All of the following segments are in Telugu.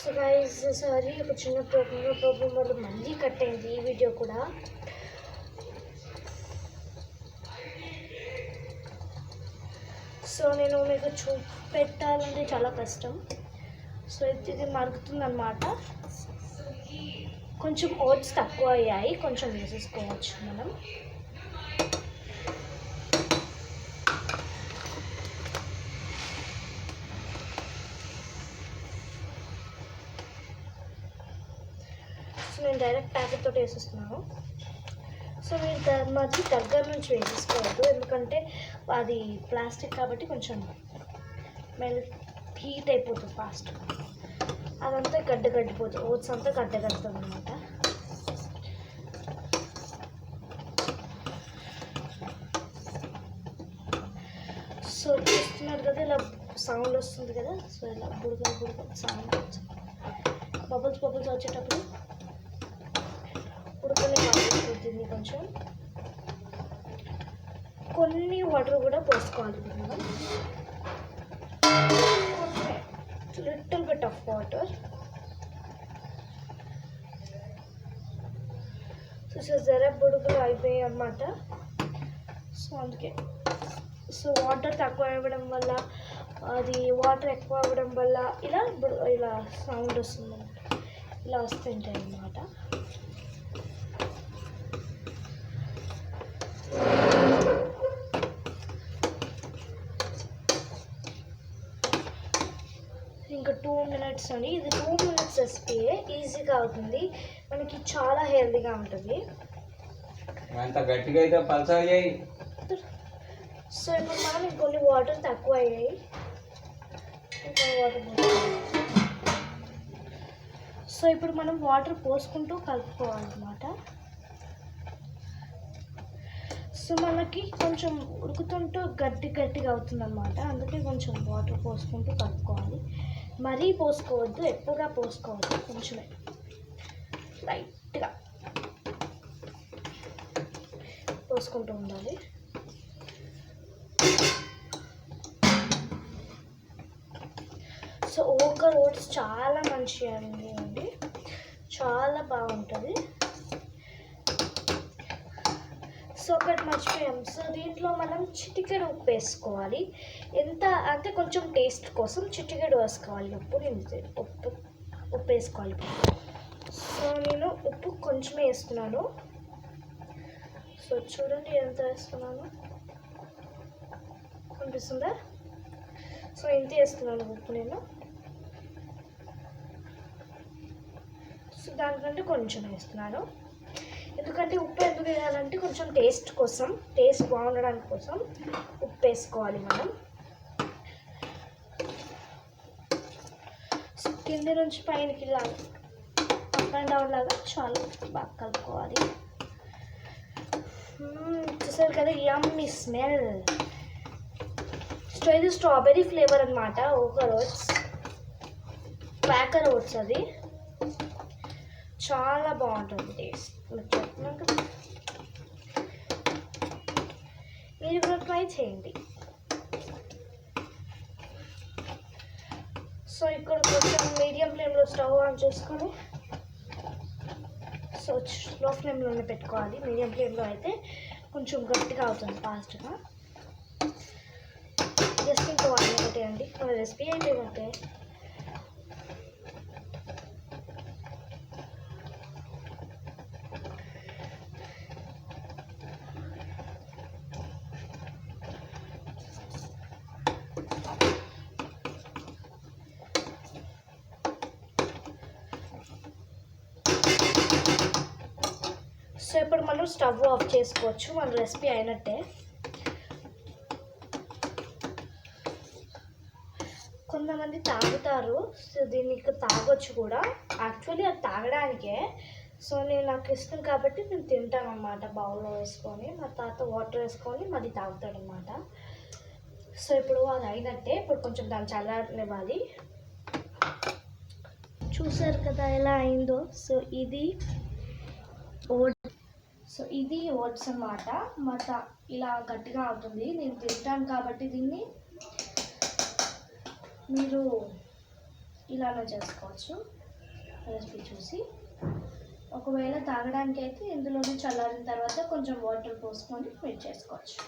సో గైస్ సారీ ఒక చిన్న ప్రాబ్లం వల్ల మళ్ళీ కట్ అయింది ఈ వీడియో కూడా. సో నేను మీకు చూపెట్టాలంటే చాలా కష్టం. సో ఇది మరుగుతుందన్నమాట. కొంచెం ఓట్స్ తక్కువ అయ్యాయి, కొంచెం వేసేసుకోవచ్చు మనం. సో నేను డైరెక్ట్ ప్యాకెట్ తోటి వేసేస్తున్నాను. సో మీరు మధ్య దగ్గర నుంచి వేసేసుకోవద్దు, ఎందుకంటే అది ప్లాస్టిక్ కాబట్టి కొంచెం హీట్ అయిపోతుంది ఫాస్ట్. అదంతా గడ్డగడ్డిపోతుంది, ఓట్స్ అంతా గడ్డగడుతుంది అనమాట. సో చూస్తున్నారు కదా ఇలా సౌండ్ వస్తుంది కదా. సో ఇలా బుడగ సౌండ్, బబుల్స్ వచ్చేటప్పుడు ఉడకనే వాటర్ కొంచెం కొన్ని వాటర్ కూడా పోసుకోవాలి మనం. Little bit of water. So జర బుడుగులు అయిపోయాయి అన్నమాట. సో అందుకే సో వాటర్ తక్కువ అవ్వడం వల్ల, అది వాటర్ ఎక్కువ అవ్వడం వల్ల ఇలా సౌండ్ వస్తుంది, ఇలా వస్తుంటాయి అన్నమాట. ఇంకా 2 minutes అండి. ఇది 2 minutes రెసిపీ, ఈజీగా అవుతుంది మనకి, చాలా హెల్తీగా ఉంటుంది. సో ఇప్పుడు మనం ఇంకొన్ని వాటర్ తక్కువ అయ్యాయి, ఇంకా వాటర్. సో ఇప్పుడు మనం వాటర్ పోసుకుంటూ కలుపుకోవాలన్నమాట. సో మనకి కొంచెం ఉడుకుతుంటూ గట్టిగా అవుతుందన్నమాట, అందుకే కొంచెం వాటర్ పోసుకుంటూ కలుపుకోవాలి. మరీ పోసుకోవద్దు, ఎక్కువగా పోసుకోవద్దు, కొంచెమే లైట్గా పోసుకుంటూ ఉండాలి. సో ఓకర్ ఓట్స్ చాలా మంచిగా అండి, చాలా బాగుంటుంది. సో ఒకటి మర్చిపోయాం. సో దీంట్లో మనం చిటికెడు ఉప్పు వేసుకోవాలి. ఎంత అంటే కొంచెం టేస్ట్ కోసం చిటికెడు వేసుకోవాలి ఉప్పు వేసుకోవాలి. సో నేను ఉప్పు కొంచెమే వేసుకున్నాను. సో చూడండి ఎంత వేస్తున్నాను, అనిపిస్తుందా? సో ఇంత వేస్తున్నాను ఉప్పు నేను. సో దానికంటే కొంచెం వేస్తున్నాను, ఎందుకంటే ఉప్పు ఎందుకు వేయాలంటే కొంచెం టేస్ట్ కోసం, టేస్ట్ బాగుండడానికి కోసం ఉప్పు వేసుకోవాలి మనం. సో కింద నుంచి పైనకి లాగా అప్ అండ్ డౌన్ లాగా చాలా బాగా కలుపుకోవాలి. చూసారు కదా యమ్మీ స్మెల్. సో ఇది స్ట్రాబెర్రీ ఫ్లేవర్ అనమాట, ఓకర్ ఓట్స్, క్వాకర్ ఓట్స్. అది చాలా బాగుంటుంది టేస్ట్. మీరు కూడా ట్రై చేయండి. సో ఇక్కడ కొంచెం మీడియం ఫ్లేమ్లో స్టవ్ ఆన్ చేసుకొని, సో స్లో ఫ్లేమ్లోనే పెట్టుకోవాలి. మీడియం ఫ్లేమ్లో అయితే కొంచెం గట్టిగా అవుతుంది ఫాస్ట్గా. జస్ట్ ఇంకా 1 minute అండి మన రెసిపీ ఏంటంటే. సో ఇప్పుడు మనం స్టవ్ ఆఫ్ చేసుకోవచ్చు, మన రెసిపీ అయినట్టే. కొంతమంది తాగుతారు, సో దీన్ని తాగొచ్చు కూడా. యాక్చువల్లీ అది తాగడానికే. సో నాకు ఇష్టం కాబట్టి నేను తింటాను అన్నమాట, బౌల్లో వేసుకొని. మా తాత వాటర్ వేసుకొని మరి తాగుతాడు అన్నమాట. సో ఇప్పుడు అది అయినట్టే. ఇప్పుడు కొంచెం దాన్ని చల్లారనివ్వాలి. చూసారు కదా ఎలా అయిందో. సో ఇది ఓట్స్ అన్నమాట. ఇలా గట్టిగా అవుతుంది. నేను తింటాను కాబట్టి దీన్ని మీరు ఇలానే చేసుకోవచ్చు రెసిపీ చూసి. ఒకవేళ తాగడానికి అయితే ఇందులోనే చల్లారిన తర్వాత కొంచెం వాటర్ పోసుకొని వేడి చేసుకోవచ్చు.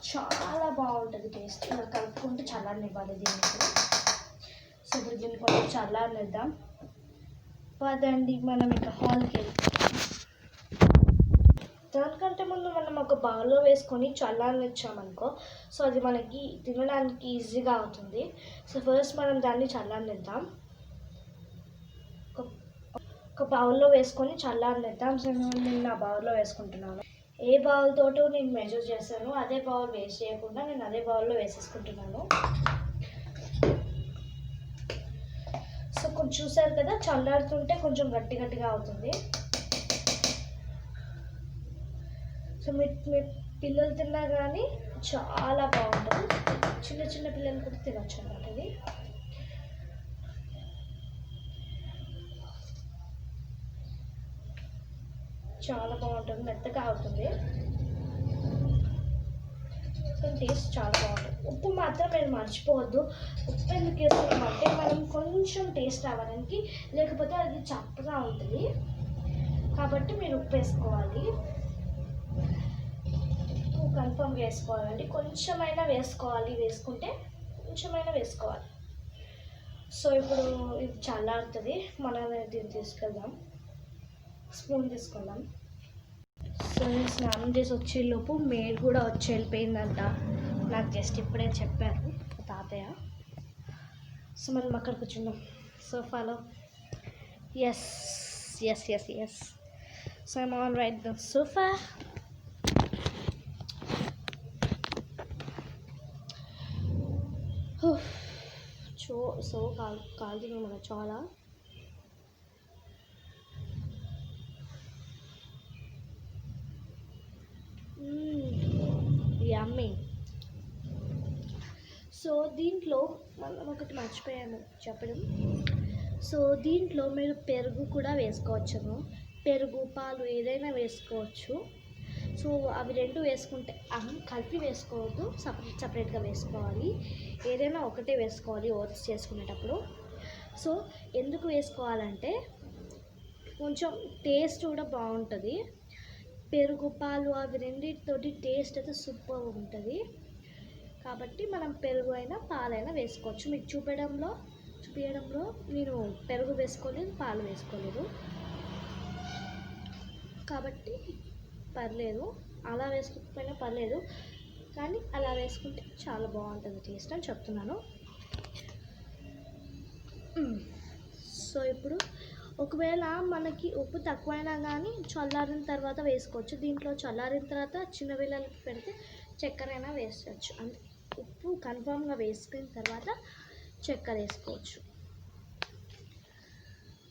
చాలా బాగుంటుంది టేస్ట్. ఇలా కలుపుకుంటే చల్లారనివ్వాలి దీనికి. సో ఇప్పుడు దీన్ని కొంచెం చల్లారనిద్దాం. పదండి మనం ఇక హాల్కి వెళ్తాం. దానికంటే ముందు మనం ఒక బౌల్లో వేసుకొని చల్లారనిచ్చామనుకో, సో అది మనకి తినడానికి ఈజీగా అవుతుంది. సో ఫస్ట్ మనం దాన్ని చల్లారనిద్దాం. ఒక బౌల్లో వేసుకొని చల్లారనిద్దాం. సో నేను నా బౌల్లో వేసుకుంటున్నాను. ఏ బౌల్ తోటో నేను మెజర్ చేశాను, అదే బౌల్ వేస్ట్ చేయకుండా నేను అదే బౌల్లో వేసేసుకుంటున్నాను. సో కొంచెం చూసారు కదా, చల్లారుతుంటే కొంచెం గట్టి గట్టిగా అవుతుంది. సో మీ పిల్లలు తిన్నా కానీ చాలా బాగుంటుంది. చిన్న చిన్న పిల్లలు కూడా తినొచ్చు అన్నమాట ఇది. చాలా బాగుంటుంది, మెత్తగా అవుతుంది. టేస్ట్ చాలా బాగుంటుంది. ఉప్పు మాత్రం మీరు మర్చిపోవద్దు. ఉప్పు ఎందుకు వేస్తున్నామంటే మనం కొంచెం టేస్ట్ అవ్వడానికి, లేకపోతే అది చప్పగా ఉంటుంది కాబట్టి మీరు ఉప్పు వేసుకోవాలి. ఉప్పు కన్ఫర్మ్గా వేసుకోవాలండి. కొంచెమైనా వేసుకోవాలి, వేసుకుంటే కొంచెమైనా వేసుకోవాలి. సో ఇప్పుడు ఇది చల్లారుతుంది. మనం దీన్ని తీసుకెళ్దాం. స్పూన్ తీసుకుందాం. సో నేను స్నానం చేసి వచ్చేలోపు మేడ్ కూడా వచ్చి వెళ్ళిపోయిందంట. నాకు జస్ట్ ఇప్పుడే చెప్పారు తాతయ్య. సో మనం అక్కడ కూర్చున్నాం సోఫాలో. Yes yes yes yes so I'm all right the sofa. So కాలుతుంది మన చాలా. యమ్మీ. సో దీంట్లో మనం ఒకటి మర్చిపోయాము చెప్పడం. సో దీంట్లో మీరు పెరుగు కూడా వేసుకోవచ్చును. పెరుగు, పాలు ఏదైనా వేసుకోవచ్చు. సో అవి రెండు వేసుకుంటే కలిపి వేసుకోవద్దు, సపరేట్గా వేసుకోవాలి. ఏదైనా ఒకటే వేసుకోవాలి ఓట్స్ చేసుకునేటప్పుడు. సో ఎందుకు వేసుకోవాలంటే కొంచెం టేస్ట్ కూడా బాగుంటుంది. పెరుగు, పాలు అవి రెండింటితోటి టేస్ట్ అయితే సూపర్ ఉంటుంది. కాబట్టి మనం పెరుగు అయినా పాలైనా వేసుకోవచ్చు. మీకు చూపించడంలో నేను పెరుగు వేసుకోలేదు, పాలు వేసుకోలేదు కాబట్టి పర్లేదు. అలా వేసుకోకపోయినా పర్లేదు, కానీ అలా వేసుకుంటే చాలా బాగుంటుంది టేస్ట్ అని చెప్తున్నాను. సో ఇప్పుడు ఒకవేళ మనకి ఉప్పు తక్కువైనా కానీ చల్లారిన తర్వాత వేసుకోవచ్చు. దీంట్లో చల్లారిన తర్వాత చిన్న పిల్లలకి పెడితే చక్కెర అయినా వేసుకోవచ్చు. అంటే ఉప్పు కన్ఫామ్గా వేసుకున్న తర్వాత చక్కెర వేసుకోవచ్చు.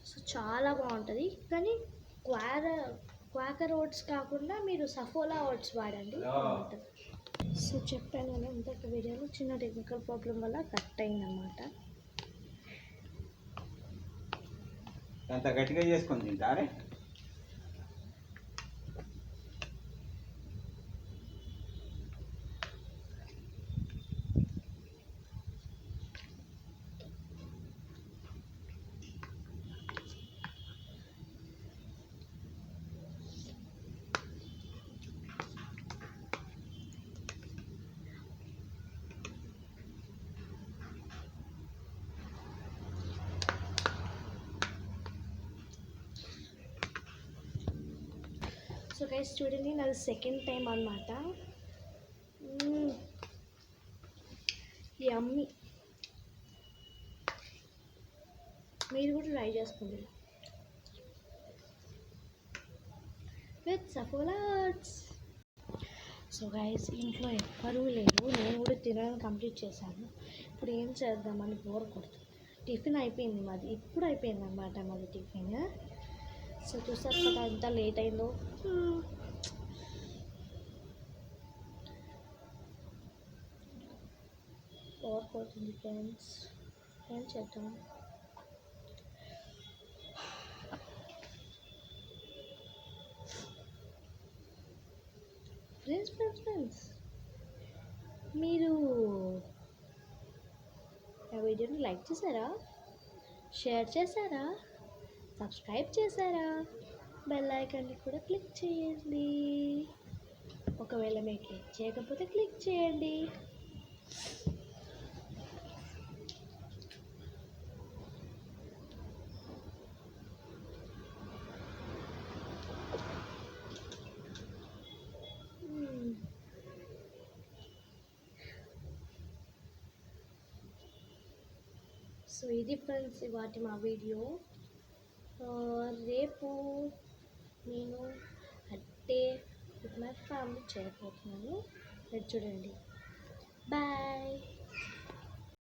సో చాలా బాగుంటుంది. కానీ క్వాకర్ ఓట్స్ కాకుండా మీరు సఫోలా ఓట్స్ వాడండి, బాగుంటుంది. సో చెప్పాను నేను ఇంతకు వీడియోలో చిన్న టెక్నికల్ ప్రాబ్లం వల్ల కట్ అయిందన్నమాట. అంత గట్టిగా చేసుకొని తింటారే. సో గైస్ చూడండి, నాది సెకండ్ టైం అన్నమాట. యమ్మీ. మీరు కూడా ట్రై చేసుకోండి with Saffola oats. So guys ఇంట్లో ఎవ్వరూ లేరు, నేను కూడా తినడం కంప్లీట్ చేశాను. ఇప్పుడు ఏం చేద్దామని బోర్ కొడుతుంది. టిఫిన్ అయిపోయింది మాది, ఇప్పుడు అయిపోయింది అన్నమాట మాది టిఫిన్. సో చూసారు కదా ఎంత లేట్ అయిందో. బోర్ కొడుతుంది ఫ్రెండ్స్, ఏం చేద్దాం. ఫ్రెండ్స్ మీరు నా వీడియోని లైక్ చేశారా, షేర్ చేశారా, సబ్స్క్రైబ్ చేశారా, బెల్ ఐకాన్ని కూడా క్లిక్ చేయండి. ఒకవేళ మీరు క్లిక్ చేయకపోతే క్లిక్ చేయండి. సో ఇది ఫ్రెండ్స్ ఇవాటి మా వీడియో. రేపు నేను అట్టే విత్ మై ఫ్యామిలీ చేయబోతున్నాను. మీరు చూడండి. బాయ్.